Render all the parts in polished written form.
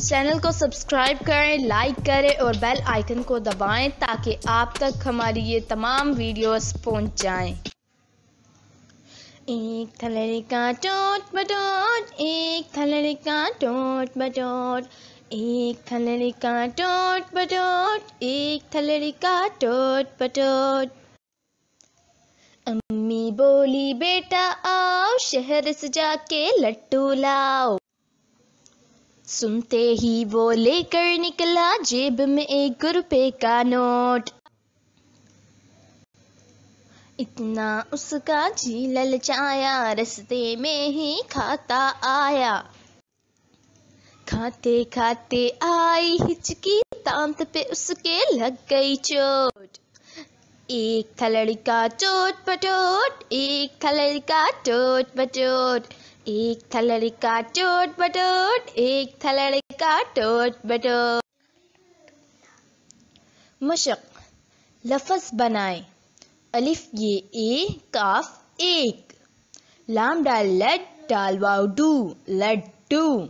Channel को subscribe करें, like करें और बेल आइकन को दबाएं ताकि आप तक हमारी ये तमाम वीडियोस पहुंच जाएं। एक था लड़का टोट बटोट, एक था लड़का टोट बटोट, एक था लड़का टोट बटोट, एक था लड़का टोट बटोट। अम्मी बोली बेटा आओ, शहर से जाके लट्टू लाओ। सुनते ही वो लेकर निकला जेब में 1 रुपए का नोट। इतना उसका जी ललचाया, रास्ते में ही खाता आया। खाते खाते आई हिचकी, दांत पे उसके लग गई चोट। एक था लड़का टोट बटोट, एक था लड़का टोट बटोट, एक था लड़का टोट बटोट, एक था लड़का टोट बटोट। मशक लफ्ज़ बनाए। अलिफ ये ए, काफ एक, लाम डाल लड, डाल वाव डू, लड्डू।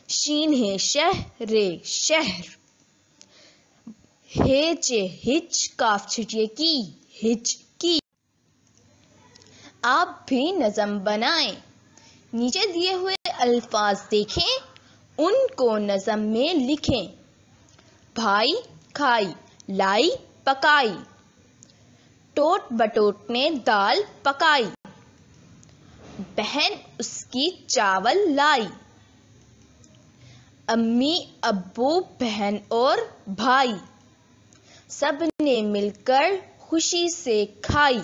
शीन है शह रे शहर, हे चे हिच, काफ छिटिए की, हिच की। आप भी नज़म बनाएं। नीचे दिए हुए अल्फाज देखें, उनको नज़म में लिखें। भाई खाई, लाई पकाई, टोट बटोट ने दाल पकाई, बहन उसकी चावल लाई, अम्मी अब्बू बहन और भाई सब ने मिलकर खुशी से खाई।